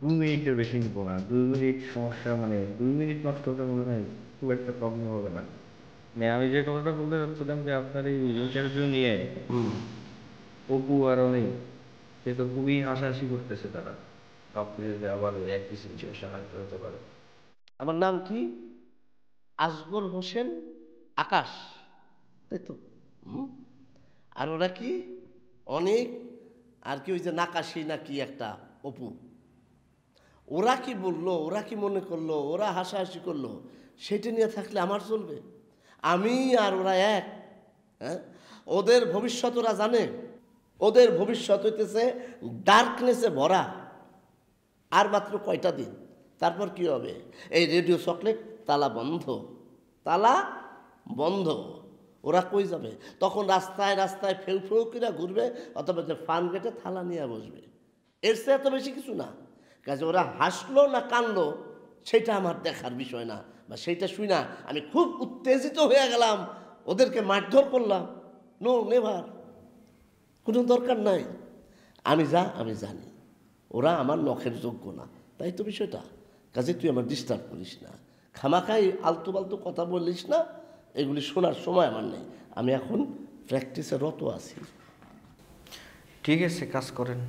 2 মিনিটের বেশি নিব না, 2 মিনিট সমস্যা, মানে 2 মিনিট নষ্ট হতে মনে হয় খুব একটা প্রবলেম হবে না। মানে আমি যে কথাটা বলতে চাচ্ছিলাম যে আপনার এই ইন্টারভিউ নিয়ে অপু আর অনেক, সে তো খুবই হাসাহাসি করতেছে তারা, আপনি যদি আবার একই সিচুয়েশন হতে পারে। আমার নাম কি? আসগর হোসেন আকাশ, তাই তো? হুম। আর ওরা কি? অনেক, আর কি ওই যে নাকাশি না কি একটা অপু। ওরা কি বললো, ওরা কি মনে করলো, ওরা হাসাহাসি করলো, সেটা নিয়ে থাকলে আমার চলবে? আমি আর ওরা এক? হ্যাঁ, ওদের ভবিষ্যৎ ওরা জানে। ওদের ভবিষ্যৎ হইতেছে ডার্কনেসে ভরা। আর মাত্র কয়টা দিন, তারপর কি হবে? এই রেডিও চকলেট তালা বন্ধ, তালা বন্ধ। ওরা কই যাবে তখন? রাস্তায় রাস্তায় ফেউ ফেউ করে ঘুরবে, অথবা যে ফান গেটে থালা নিয়ে বসবে। এর চেয়ে এত বেশি কিছু না। কাজে ওরা হাসলো না কানলো সেটা আমার দেখার বিষয় না, বা সেইটা শুই না আমি খুব উত্তেজিত হয়ে গেলাম, ওদেরকে মারধর করলাম। নো, নেভার, কোনো দরকার নাই। আমি আমি জানি ওরা আমার নখের যোগ্য না, তাই তো বিষয়টা। কাজে তুই আমার ডিস্টার্ব করিস না, খামাখাই আলতু পালতু কথা বলিস না, এগুলি শোনার সময় আমার নেই। আমি এখন প্র্যাকটিসে রত আছি। ঠিক আছে, কাজ করেন।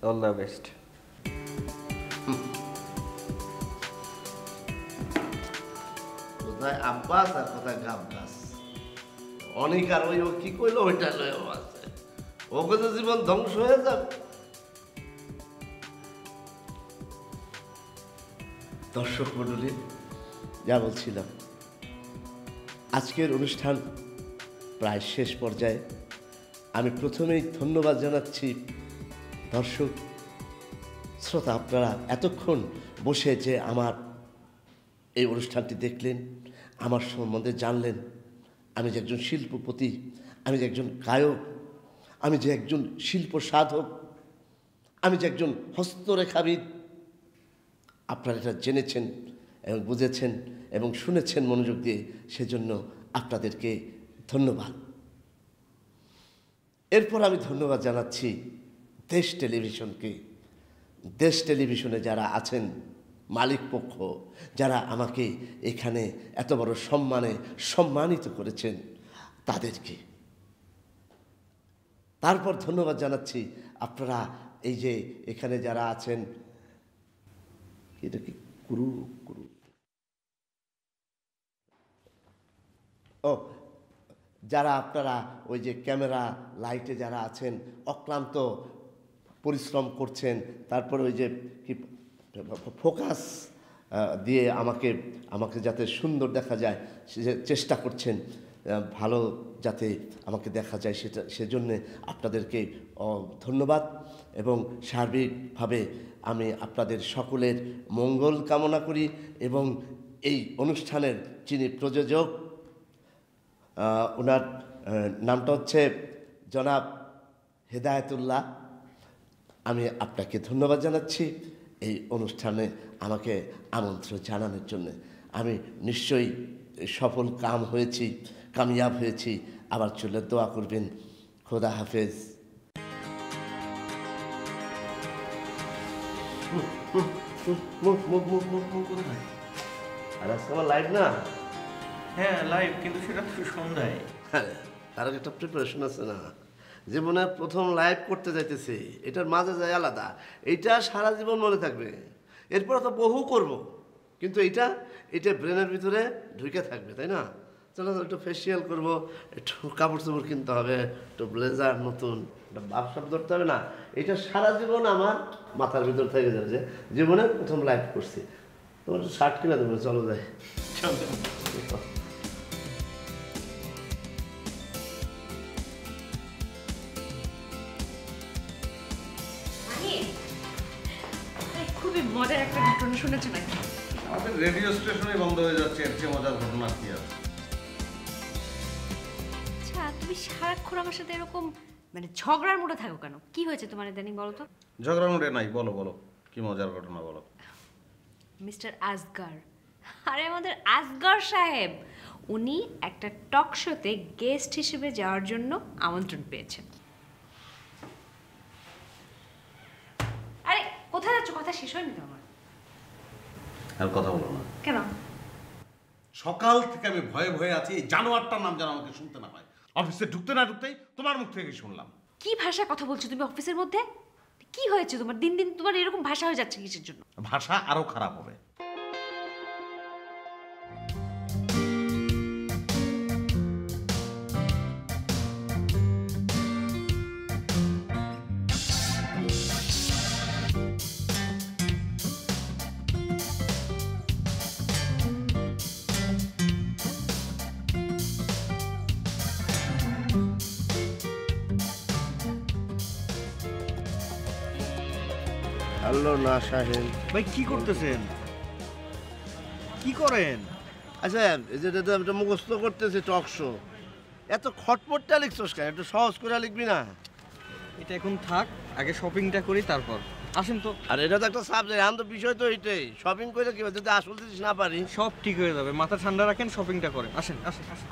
All the best. কোথায় আব্বাস আর কোথায় গাব্বাস। অনেক আর ওই ও কি কইলো ওইটা লয়েও আছে, ওকে তো জীবন ধ্বংস হয়ে যাবে। দর্শক মণ্ডলী, যা বলছিলাম, আজকের অনুষ্ঠান প্রায় শেষ পর্যায়ে। আমি প্রথমেই ধন্যবাদ জানাচ্ছি দর্শক শ্রোতা, আপনারা এতক্ষণ বসে যে আমার এই অনুষ্ঠানটি দেখলেন, আমার সম্বন্ধে জানলেন। আমি যে একজন শিল্পপতি, আমি যে একজন গায়ক, আমি যে একজন শিল্প সাধক, আমি যে একজন হস্তরেখাবিদ, আপনারা এটা জেনেছেন এবং বুঝেছেন এবং শুনেছেন মনোযোগ দিয়ে, সেজন্য আপনাদেরকে ধন্যবাদ। এরপর আমি ধন্যবাদ জানাচ্ছি দেশ টেলিভিশনকে। দেশ টেলিভিশনে যারা আছেন মালিক পক্ষ, যারা আমাকে এখানে এত বড় সম্মানে সম্মানিত করেছেন তাদেরকে। তারপর ধন্যবাদ জানাচ্ছি আপনারা এই যে এখানে যারা আছেন, এটা কি কুরু কুরু, ও যারা আপনারা ওই যে ক্যামেরা লাইটে যারা আছেন, অক্লান্ত পরিশ্রম করছেন, তারপরে ওই যে কি ফোকাস দিয়ে আমাকে আমাকে যাতে সুন্দর দেখা যায় সে চেষ্টা করছেন, ভালো যাতে আমাকে দেখা যায় সেটা, সেজন্যে আপনাদেরকে ধন্যবাদ। এবং সার্বিকভাবে আমি আপনাদের সকলের মঙ্গল কামনা করি। এবং এই অনুষ্ঠানের যিনি প্রযোজক, ওনার নামটা হচ্ছে জনাব হেদায়েতুল্লাহ, আমি আপনাকে ধন্যবাদ জানাচ্ছি এই অনুষ্ঠানে আমাকে আমন্ত্রণ জানানোর জন্য। আমি নিশ্চয়ই সফল হয়েছি, কামিয়াব হয়েছি। আবার চলে দোয়া করবেন। খোদা হাফেজ। আর আজকে আমার লাইভ না? হ্যাঁ লাইভ, কিন্তু সেটা তো সন্ধ্যায়। হ্যাঁ, তার একটা প্রিপারেশন আছে না? জীবনে প্রথম লাইভ করতে যাইতেছি, এটার মাঝে যায় আলাদা, এইটা সারা জীবন মনে থাকবে। এরপর তো বহু করব, কিন্তু এটা এটা ব্রেনের ভিতরে ঢুকে থাকবে, তাই না? চলো একটু ফেসিয়াল করবো, একটু কাপড় চোপড় কিনতে হবে, একটু ব্লেজার নতুন, একটা বাপসাপ ধরতে হবে না? এটা সারা জীবন আমার মাথার ভিতর থেকে যাবে যে জীবনে প্রথম লাইভ করছি। তোমার একটু শার্ট কিনে দেবো, চলো যাই। খুবই মজার একটা ঘটনা শুনেছো নাকি? আমাদের রেডিও স্টেশনে বন্ধ হয়ে যাচ্ছে, এর চেয়ে মজার ঘটনা কি আছে? আচ্ছা, তুমি সারাক্ষণ আমার সাথে এরকম মানে ঝগড়ার মুডে থাকো কেন? কি হয়েছে তোমার ইদানিং বলো তো? ঝগড়ার মুডে নাই, বলো বলো কি মজার ঘটনা বলো। মিস্টার আসগার, আরে আমাদের আসগার সাহেব, উনি একটা টক শোতে গেস্ট হিসেবে যাওয়ার জন্য আমন্ত্রণ পেয়েছেন। আরে কোথায় যাচ্ছ? কথা শেষ হয়নি তো আমার। আর কথা বলো না কেন? সকাল থেকে আমি ভয়ে ভয়ে আছি, এই জানোয়ারটার নাম যেন আমাকে শুনতে না হয়। অফিসে ঢুকতে না ঢুকতেই তোমার মুখ থেকে শুনলাম। কি ভাষায় কথা বলছো তুমি অফিসের মধ্যে? কি হয়েছে তোমার? দিন দিন তোমার এরকম ভাষা হয়ে যাচ্ছে কিসের জন্য? ভাষা আরো খারাপ হবে। হ্যালো না শাহিন ভাই কি করতেছেন? কি করেন? আচ্ছা এই যে এটা মুখস্থ করতেছি টক শো, এত খটপটটা লিখছস কেন? একটু সহজ করে লিখবি না? এটা এখন থাক, আগে শপিংটা করি তারপর আসেন তো। আর এটা তো একটা সাবজেক্ট, এখন তো বিষয় তো এইটাই। শপিং করে কি যদি আসল জিনিস না পারি? সব ঠিক হয়ে যাবে, মাথা ঠান্ডা রাখেন, শপিংটা করেন। আসেন আসেন আসেন।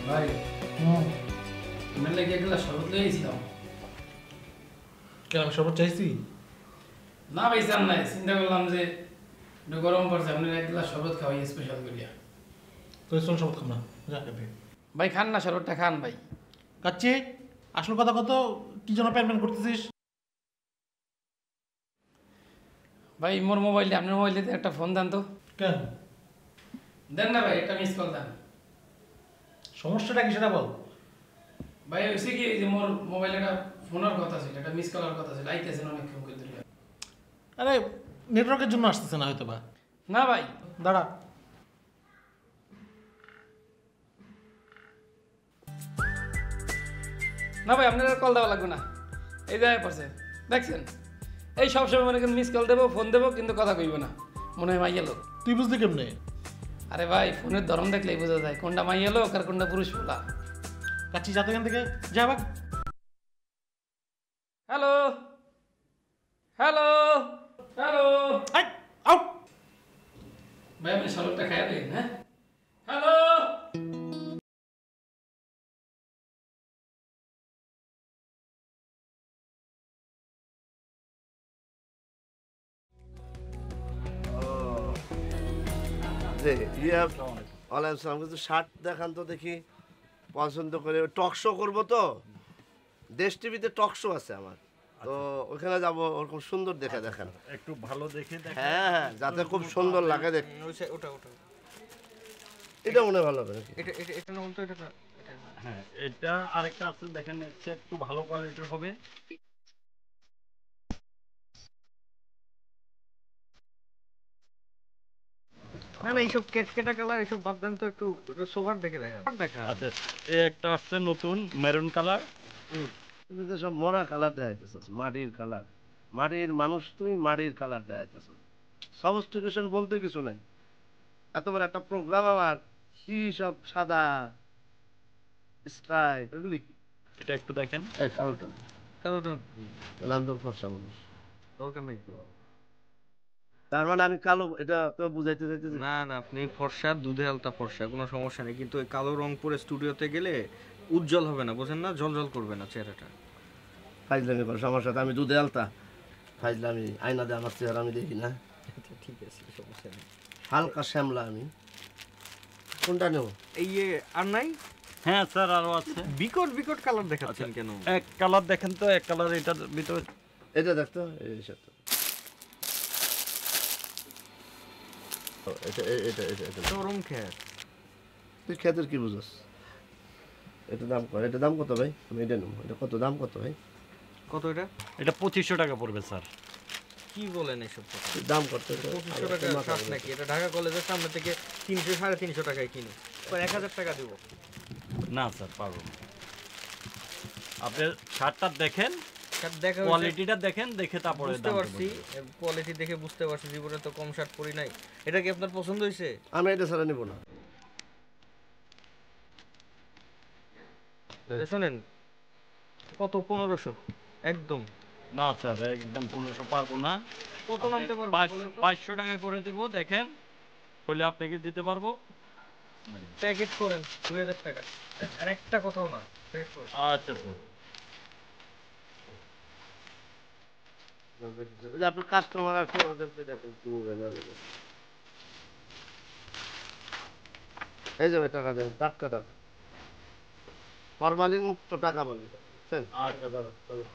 ভাই তোমার লাগে এক গ্লাস শরবত লয়ে এসেছিলাম। কেন আমি শরবত চাইছি? না ভাই চান নাই, চিন্তা করলাম যে একটু গরম পড়ছে, আপনার এক গ্লাস শরবত খাওয়াই স্পেশাল করিয়া। তুই শোন শরবত খাম না, যা খেতে। ভাই খান না, শরবতটা খান ভাই। কাচ্চি আসল কথা কত, কি জন্য প্যান প্যান করতেছিস? ভাই মোর মোবাইলে, আপনার মোবাইলে একটা ফোন দেন তো। কেন দেন না ভাই, একটা মিস কল দেন। সমস্যাটা কি সেটা বল। ভাই হয়েছে কি যে মোর মোবাইলে একটা ফোনের কথা ছিল, একটা মিস কলার কথা ছিল, আইতেছেন অনেকক্ষণ করে ধরে। আরে নেটওয়ার্কের জন্য আসতেছে না হয়তো বা। না ভাই দাঁড়া। না ভাই, আপনার কল দেওয়া লাগবে না, এই জায়গায় পড়ছে দেখছেন। এই সবসময় মনে করেন মিস কল দেবো, ফোন দেবো, কিন্তু কথা কইব না, মনে হয় মাইয়া লোক। তুই বুঝলি কেমনে? আরে ভাই ফোনের ধরন দেখলেই বোঝা যায় কোনটা মাইয়া লোক আর কোনটা পুরুষ পোলা। কাচ্চি যাতে এখান থেকে যা বাক। Hello hello hello, out. ভাই আপনি শরবতটা খাইয়া দেন। হ্যাঁ হ্যালো। যে ওয়ালাইকুম সালাম, কিন্তু শার্ট দেখান তো দেখি পছন্দ করে। টক শো করবো তো, দেশ টিভিতে টক শো আছে আমার, তো ওখানে যাবো। ওরকম সুন্দর দেখে দেখান, একটু ভালো দেখে হ্যাঁ হ্যাঁ, যাতে খুব সুন্দর লাগে দেখতে। ওটা ওটা এটা মনে হয় ভালো হবে নাকি? এটা এটা এটা না বলতো, এটা হ্যাঁ, এটা আরেকটা আছে দেখেন, হচ্ছে একটু ভালো কোয়ালিটির হবে। না না, এইসব কেটকেটা কালার এইসব বাদ দেন তো, একটু সোভার দেখে দেখা। আচ্ছা, এই একটা আসছে নতুন মেরুন কালার। তুমি তো সব মরা কালার দেখাইতেছ, মাটির কালার। মাটির মানুষ, তুমি মাটির কালার দেখাইতেছ। সফিস্টিকেশন বলতে কিছু নাই। এত বড় একটা প্রোগ্রাম আমার, কি সব সাদা স্কাই এগুলি কি? এটা একটু দেখেন। এই কালোটা, কালারটা লান্দর ফর্সা মানুষ। দরকার নেই। তার মানে আমি কালো, এটা তো বুঝাইতে চাইতেছি। না না, আপনি ফর্সা, দুধে আলতা ফর্সা, কোনো সমস্যা নেই, কিন্তু ওই কালো রং পরে স্টুডিওতে গেলে উজ্জ্বল হবে না, বোঝেন না, জ্বলজ্বল করবে না চেহারাটা। ফাইজলামি করো, আমার সাথে আমি দুধে আলতা ফাইজলামি। আয়না দিয়ে আমার চেহারা আমি দেখি না। ঠিক আছে, সমস্যা নেই। হালকা শ্যামলা আমি। কোনটা নেব? এই আর নাই? হ্যাঁ স্যার, আরো আছে। বিকট বিকট কালার দেখাচ্ছেন কেন? এক কালার দেখেন তো, এক কালার এটার ভিতরে। এটা দেখতো, এই সাথে এটা এটা এটা এটা চরম খ্যাত। তুই খেতের কি বুঝস? এটা দাম কত? এটা দাম কত ভাই? আমি এটা নেবো। এটা কত দাম কত ভাই? কত এটা? এটা 2500 টাকা পড়বে স্যার। কি বলেন এসব কথা? দাম কত? 2500 টাকা শ্বাস নাকি? এটা ঢাকা কলেজের সামনে থেকে 300 350 টাকায় কিনে 1000 টাকা দিব। না স্যার, পারবো না। আপনি শার্টটা দেখেন, দেখা কোয়ালিটিটা দেখেন, দেখে তারপরে বুঝতে পারছি, কোয়ালিটি দেখে বুঝতে পারছি, জীবনে তো কম শার্ট পরি নাই। এটা কি আপনার পছন্দ হয়েছে? আমি এটা ছাড়া নেব না। শুনেন, কত? 1500। একদম না স্যার একদম 1500 পারবো না। কত নামতে পারবো? 500 টাকা করে দিব, দেখেন হলে আপনাকে দিতে পারবো। প্যাকেট করেন 2000 টাকা। আর একটা কথাও না, প্যাকেট করেন। আচ্ছা স্যার। আপনার কাস্টমার আছে ওদেরকে দেখেন কি বলে। এই যাবে টাকা দেন, টাকা দাও, ফরমালিন মুক্ত টাকা বলে। আচ্ছা দাদা চলো।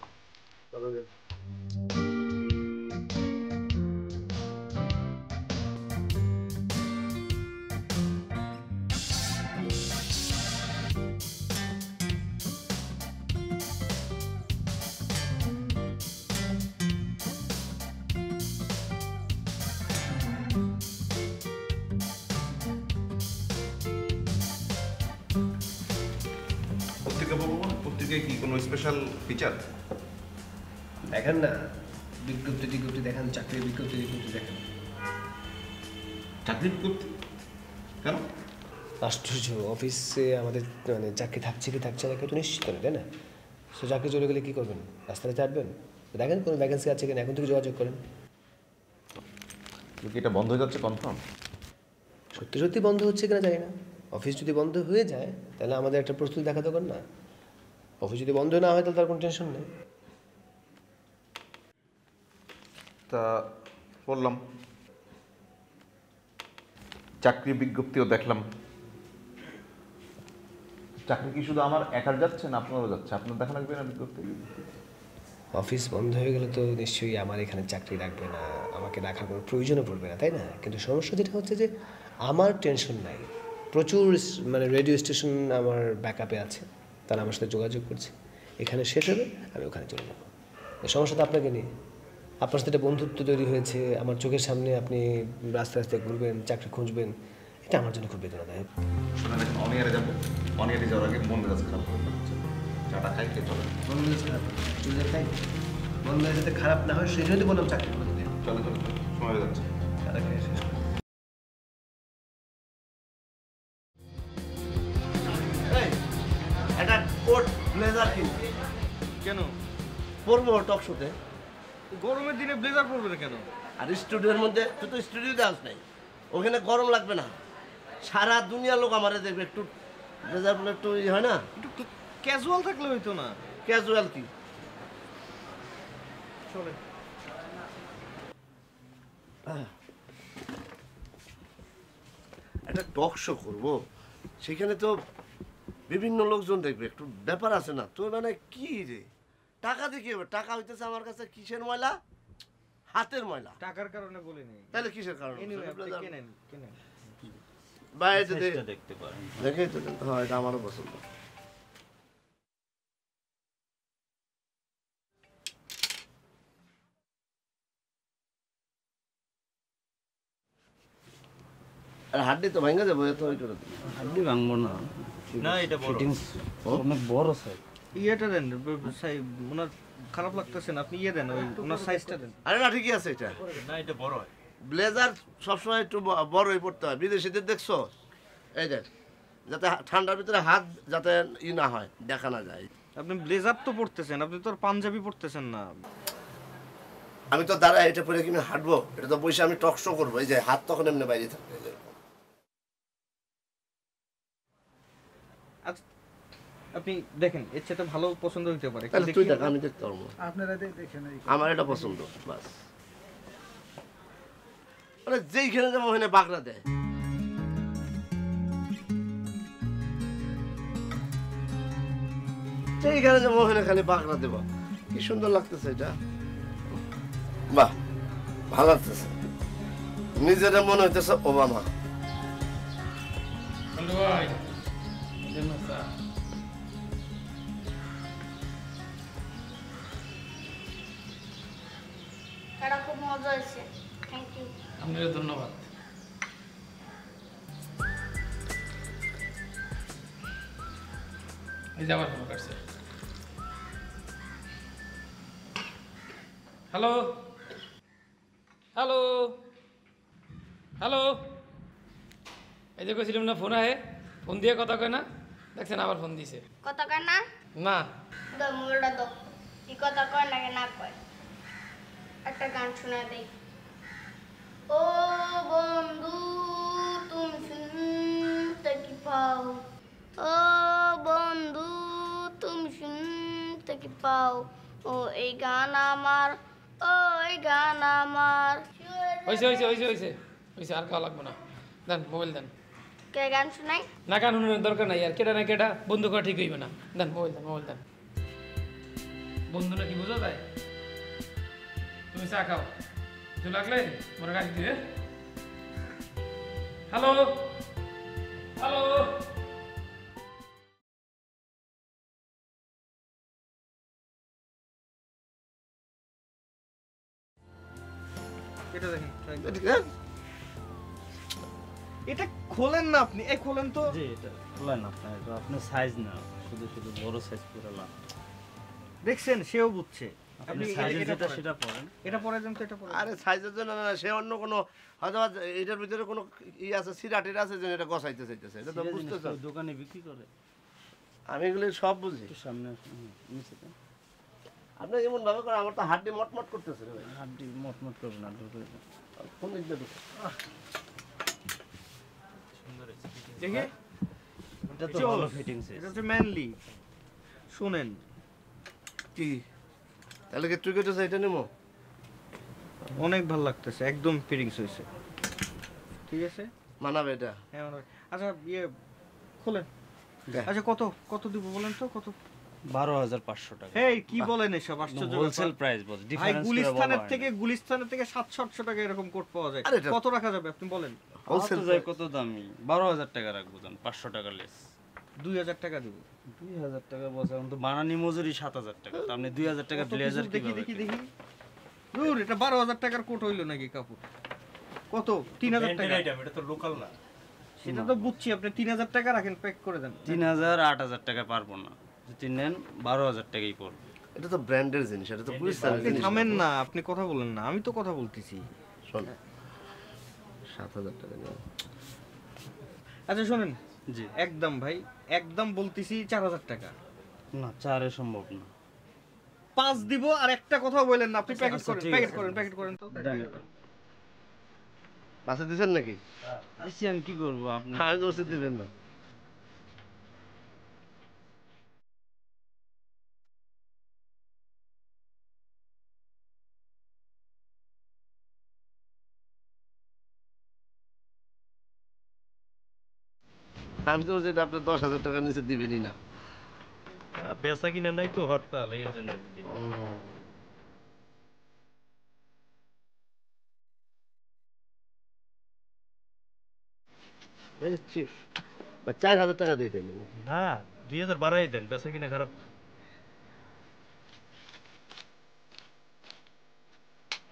পত্রিকা পাবো না? পত্রিকায় কি কোনো স্পেশাল ফিচার? দেখেন না, বিজ্ঞপ্তি টিজ্ঞপ্তি দেখেন, চাকরির বিজ্ঞপ্তি টিজ্ঞপ্তি দেখেন। চাকরি করতে কেন? আশ্চর্য, অফিসে আমাদের মানে চাকরি থাকছে কি থাকছে না কেউ তো নিশ্চিত করে, তাই না? সো চাকরি চলে গেলে কী করবেন? রাস্তায় চাটবেন? দেখেন কোনো ভ্যাকেন্সি আছে কিনা, এখন থেকে যোগাযোগ করেন। কি এটা বন্ধ হয়ে যাচ্ছে কনফার্ম? সত্যি সত্যি বন্ধ হচ্ছে কিনা জানি না। অফিস যদি বন্ধ হয়ে যায় তাহলে আমাদের একটা প্রস্তুতি দেখা দরকার না? অফিস যদি বন্ধ না হয় তাহলে তার কোনো টেনশন নেই। তা বললাম, চাকরি বিজ্ঞপ্তিও দেখলাম। চাকরি কি শুধু আমার একার যাচ্ছে না আপনারও যাচ্ছে? আপনার দেখা লাগবে না বিজ্ঞপ্তি? অফিস বন্ধ হয়ে গেলে তো নিশ্চয়ই আমার এখানে চাকরি রাখবে না, আমাকে রাখার কোনো প্রয়োজনও পড়বে না, তাই না? কিন্তু সমস্যা যেটা হচ্ছে যে আমার টেনশন নাই, প্রচুর মানে রেডিও স্টেশন আমার ব্যাকআপে আছে, তারা আমার সাথে যোগাযোগ করছে। এখানে শেষ হবে, আমি ওখানে চলে যাবো। সমস্যা তো আপনাকে নিয়ে। আপনার সাথে একটা বন্ধুত্ব তৈরি হয়েছে, আমার চোখের সামনে আপনি রাস্তায় রাস্তায় ঘুরবেন, চাকরি খুঁজবেন, এটা আমার জন্য খুব বেদনাদায়ক। শুনে দেখেন অনিয়ারে যাবো, অনিয়ারে যাওয়ার আগে মন মেজাজ খারাপ হয়ে যাচ্ছে। চাটা খাই খেয়ে চলে মন মেজাজ খারাপ চলে তাই মন মেজাজ যাতে খারাপ না হয় সেই জন্য তো বললাম চাকরি করে দিতে। চলে চলে চলে, সময় হয়ে যাচ্ছে। চাটা খেয়ে শেষ করি। একটা কোট ব্লেজার কিনতে কেন? পরবো টক শোতে। গরমের দিনে ব্লেজার পরবে না কেন? আর স্টুডিওর মধ্যে, তুই তো স্টুডিওতে আস নাই, ওখানে গরম লাগবে না? সারা দুনিয়া লোক আমারে দেখবে, একটু ব্লেজার পরলে একটু হয় না? একটু ক্যাজুয়াল থাকলে হইতো না? ক্যাজুয়াল কি? চলে। একটা টক শো করবো, সেখানে তো বিভিন্ন লোকজন দেখবে, একটু ব্যাপার আছে না? তো মানে কি রে, টাকা দিয়ে কি হবে? টাকা হইতেছে আমার কাছে কিসের ময়লা? হাতের ময়লা। টাকার কারণে বলিনি। তাহলে কিসের কারণে? কেনেন কেনেন। বাইরে দেখতে পারেন। দেখে তো, হ্যাঁ এটা আমারও পছন্দ। আর হাড্ডি তো ভাঙা যাবো, এত ওই করে দিবি। হাড্ডি ভাঙবো না। না এটা বড়। অনেক বড় সাইজ। ইয়েটা দেন, ওনার খারাপ লাগতেছে না, আপনি ইয়ে দেন, ওই ওনার সাইজটা দেন। আরে না, ঠিকই আছে এটা। না এটা বড় হয়। ব্লেজার সবসময় একটু বড়ই পড়তে হয়। বিদেশিদের দেখছো, এই দেখ, যাতে ঠান্ডার ভিতরে হাত যাতে ই না হয়, দেখা না যায়। আপনি ব্লেজার তো পরতেছেন, আপনি তো আর পাঞ্জাবি পরতেছেন না। আমি তো দাঁড়ায় এটা পরে কিনে হাঁটবো? এটা তো বসে আমি টক শো করবো, এই যে হাত তখন এমনি বাইরে থাকবে। আপনি দেখেন, এর চেয়ে ভালো পছন্দ হতে পারে। তাহলে তুই দেখ, আমি দেখতে পারবো। আপনারা দেখেন, আমার এটা পছন্দ, বাস। মানে যেইখানে যাবো ওখানে বাগড়া দেয়। যেইখানে যাবো ওখানে খালি বাগড়া দেবো। কি সুন্দর লাগতেছে এটা, বাহ, ভালো লাগতেছে। নিজের মনে হইতেছে ওবামা। খুব মজা হয়েছে, থ্যাংক ইউ। আপনাকে ধন্যবাদ। এই যে আবার ফোন কাটছে। হ্যালো হ্যালো হ্যালো, এই যে কইছিলাম না ফোন আহে, ফোন দিয়ে কথা কয় না, দেখছেন আবার ফোন দিছে। কথা কার না? না দাও মোবাইলটা দাও। কি কথা কয় নাকি না কয় একটা গান শোনা দেই ও বন্ধু তুমি শুনতে কি পাও ও বন্ধু তুমি শুনতে কি পাও ও এই গান আমার ও এই গান আমার হয়েছে হয়েছে হয়েছে হয়েছে হয়েছে, আর খাওয়া লাগবে না। দেন মোবাইল দেন। কে গান শোনাই না গান শুনানোর দরকার নাই, আর কেটা না কেটা বন্ধু করা ঠিক হইবে না। দেন মোবাইল দেন, মোবাইল দেন। বন্ধু নাকি বুঝো তাই তুমি চা খাও, কিছু লাগলে মনে রাখি দিবে। হ্যালো হ্যালো, এটা দেখেন, এটা খোলেন না আপনি, এই খোলেন তো। জি এটা খোলেন আপনি, এটা আপনার সাইজ না, শুধু শুধু বড় সাইজ করে লাভ। দেখছেন সেও বুঝছে। আপনি সাইজ যেটা সেটা পড়েন, এটা পরে দেন তো, এটা পরে। আরে সাইজের জন্য না, সে অন্য কোনো হয়তো এটার ভিতরে কোনো ই আছে, সিরাটের আছে যে এটা গসাইতে চাইতেছে, এটা তো বুঝতেছ। দোকানে বিক্রি করে, আমি এগুলো সব বুঝি। সামনে নিচে তো আপনি এমন ভাবে করে আমার তো হাড্ডি মটমট করতেছে। হাড্ডি মটমট করবে না, ঢুকে কোন দিক দিয়ে ঢুকে দেখে এটা তো ভালো ফিটিংস। এটা হচ্ছে ম্যানলি। শুনেন কি তাহলে কি তুই কেটেছে এটা নেবো? অনেক ভালো লাগতেছে, একদম ফিটিংস হয়েছে, ঠিক আছে মানাবে এটা? হ্যাঁ মানাবে। আচ্ছা ইয়ে খোলেন। আচ্ছা কত কত দিব বলেন তো, কত? 12,500 টাকা। এই কি বলেন এসব আশ্চর্য হোলসেল প্রাইস বল, ভাই ডিফারেন্স গুলিস্তানের থেকে 700-800 টাকা এরকম কোট পাওয়া যায়। কত রাখা যাবে আপনি বলেন? হোলসেল যায় কত দামি? 12,000 টাকা রাখবো, জান 500 টাকা লেস। 2000 টাকা দিব। 2000 টাকা বসে তো বানানি মজুরি 7000 টাকা, তো আপনি 2000 টাকা ব্লেজার দেখি দেখি দেখি। দূর, এটা 12,000 টাকার কোট হইলো নাকি কাপড়? কত? 3000 টাকা। এটা তো লোকাল না। সেটা তো বুঝছি, আপনি 3000 টাকা রাখেন, প্যাক করে দেন। 3000 8000 টাকা পারবো না, যদি নেন 12,000 টাকাই পড়বে। এটা তো ব্র্যান্ডের জিনিস, এটা তো গুলিস্তানের জিনিস। থামেন না, আপনি কথা বলেন না, আমি তো কথা বলতেছি। শোন 7000 টাকা নিয়ে। আচ্ছা শুনেন জি একদম ভাই, একদম বলতেছি 4000 টাকা। না 4 এ সম্ভব না। 5 দিব, আর একটা কথা বলেন না, আপনি প্যাকেট আচ্ছা, করেন, ঠিক প্যাকেট আছে। করেন, প্যাকেট করেন তো। বাসে দিছেন নাকি? আইসি আমি কি করবো, আপনি আমি তো ওষুধ দিবেন না। আমি তো যেটা আপনার 10,000 টাকার নিচে দিবেনই না। বেচা কিনা নাই তো, হরতাল এই জন্য। বুঝছি, 4000 টাকা দিয়ে দেবেন। না 2000 বাড়াই দেন, বেচা কিনা খারাপ।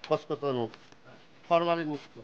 কষ্ট তো ফরমালি মুক্ত।